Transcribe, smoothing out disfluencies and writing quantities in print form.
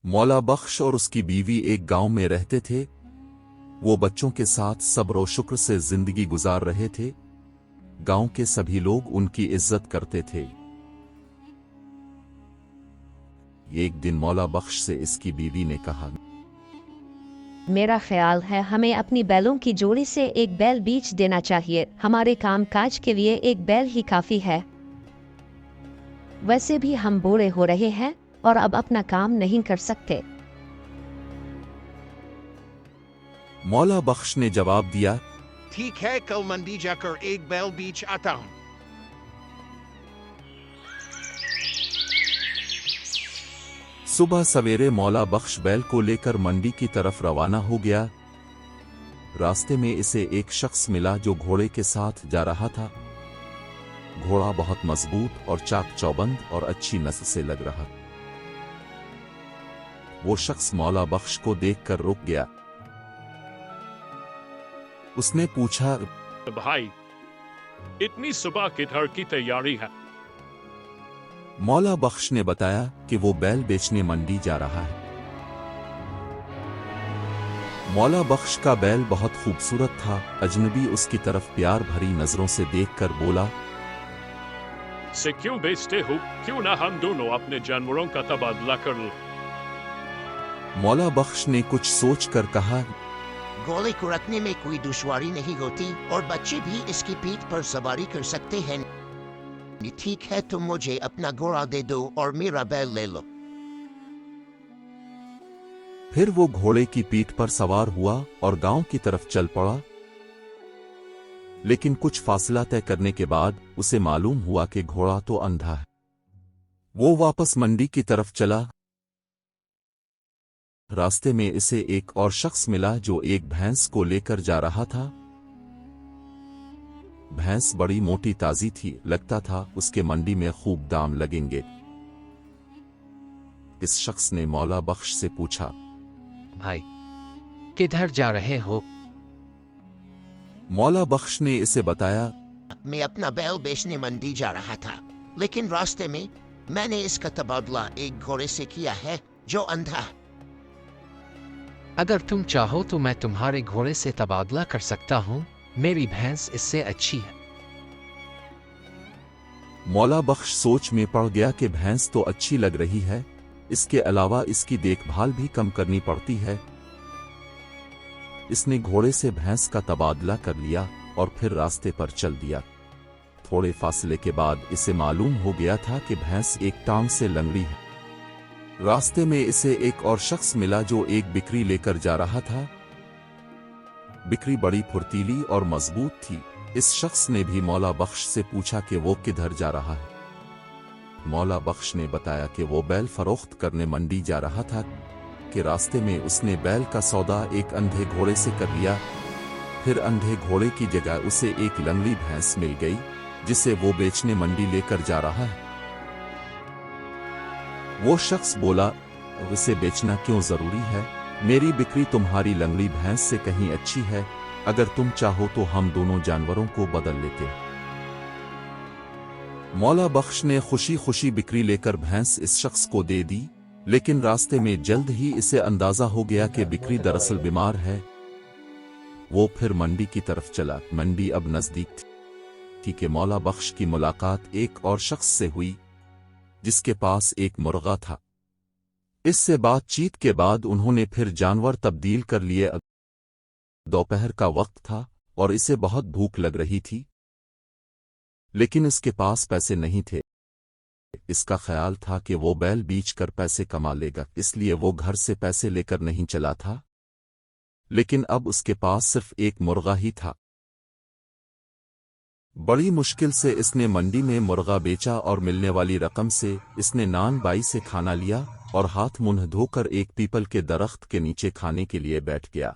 मौला बख्श और उसकी बीवी एक गांव में रहते थे। वो बच्चों के साथ सब्र और शुक्र से जिंदगी गुजार रहे थे। गांव के सभी लोग उनकी इज्जत करते थे। एक दिन मौला बख्श से इसकी बीवी ने कहा, मेरा ख्याल है हमें अपनी बैलों की जोड़ी से एक बैल बेच देना चाहिए। हमारे काम काज के लिए एक बैल ही काफी है। वैसे भी हम बूढ़े हो रहे हैं और अब अपना काम नहीं कर सकते। मौला बख्श ने जवाब दिया, ठीक है, कल मंडी जाकर एक बैल बेच आता हूँ। सुबह सवेरे मौला बख्श बैल को लेकर मंडी की तरफ रवाना हो गया। रास्ते में इसे एक शख्स मिला जो घोड़े के साथ जा रहा था। घोड़ा बहुत मजबूत और चाक चौबंद और अच्छी नस्ल से लग रहा। वो शख्स मौला बख्श को देखकर रुक गया। उसने पूछा, भाई, इतनी सुबह किधर की तैयारी है? मौला बख्श ने बताया कि वो बैल बेचने मंडी जा रहा है। मौला बख्श का बैल बहुत खूबसूरत था। अजनबी उसकी तरफ प्यार भरी नजरों से देखकर बोला, से क्यों बेचते हो? क्यों ना हम दोनों अपने जानवरों का तबादला कर लें? मौला बख्श ने कुछ सोचकर कहा, घोड़े को रखने में कोई दुश्वारी नहीं होती और बच्चे भी इसकी पीठ पर सवारी कर सकते हैं। ठीक है, तुम मुझे अपना घोड़ा दे दो और मेरा बैल ले लो। फिर वो घोड़े की पीठ पर सवार हुआ और गांव की तरफ चल पड़ा। लेकिन कुछ फासला तय करने के बाद उसे मालूम हुआ कि घोड़ा तो अंधा है। वो वापस मंडी की तरफ चला। रास्ते में इसे एक और शख्स मिला जो एक भैंस को लेकर जा रहा था। भैंस बड़ी मोटी ताजी थी। लगता था उसके मंडी में खूब दाम लगेंगे। इस शख्स ने मौला बख्श से पूछा, भाई, किधर जा रहे हो? मौला बख्श ने इसे बताया, मैं अपना बैल बेचने मंडी जा रहा था, लेकिन रास्ते में मैंने इसका तबादला एक घोड़े से किया है जो अंधा है। अगर तुम चाहो तो मैं तुम्हारे घोड़े से तबादला कर सकता हूँ। मेरी भैंस इससे अच्छी है। मौला बख्श सोच में पड़ गया कि भैंस तो अच्छी लग रही है, इसके अलावा इसकी देखभाल भी कम करनी पड़ती है। इसने घोड़े से भैंस का तबादला कर लिया और फिर रास्ते पर चल दिया। थोड़े फासले के बाद इसे मालूम हो गया था कि भैंस एक टांग से लंगड़ी है। रास्ते में इसे एक और शख्स मिला जो एक बिक्री लेकर जा रहा था। बिक्री बड़ी फुर्तीली और मजबूत थी। इस शख्स ने भी मौला बख्श से पूछा कि वो किधर जा रहा है। मौला बख्श ने बताया कि वो बैल फरोख्त करने मंडी जा रहा था कि रास्ते में उसने बैल का सौदा एक अंधे घोड़े से कर लिया। फिर अंधे घोड़े की जगह उसे एक लंगड़ी भैंस मिल गई जिसे वो बेचने मंडी लेकर जा रहा है। वो शख्स बोला, उसे बेचना क्यों जरूरी है? मेरी बिक्री तुम्हारी लंगड़ी भैंस से कहीं अच्छी है। अगर तुम चाहो तो हम दोनों जानवरों को बदल लेते। मौला बख्श ने खुशी खुशी बिक्री लेकर भैंस इस शख्स को दे दी। लेकिन रास्ते में जल्द ही इसे अंदाजा हो गया कि बिक्री दरअसल बीमार है। वो फिर मंडी की तरफ चला। मंडी अब नजदीक थी कि मौला बख्श की मुलाकात एक और शख्स से हुई जिसके पास एक मुर्गा था। इससे बातचीत के बाद उन्होंने फिर जानवर तब्दील कर लिए। दोपहर का वक्त था और इसे बहुत भूख लग रही थी, लेकिन इसके पास पैसे नहीं थे। इसका ख्याल था कि वो बैल बेच कर पैसे कमा लेगा, इसलिए वो घर से पैसे लेकर नहीं चला था। लेकिन अब उसके पास सिर्फ एक मुर्गा ही था। बड़ी मुश्किल से इसने मंडी में मुर्गा बेचा और मिलने वाली रकम से इसने नान बाई से खाना लिया और हाथ मुंह धोकर एक पीपल के दरख्त के नीचे खाने के लिए बैठ गया।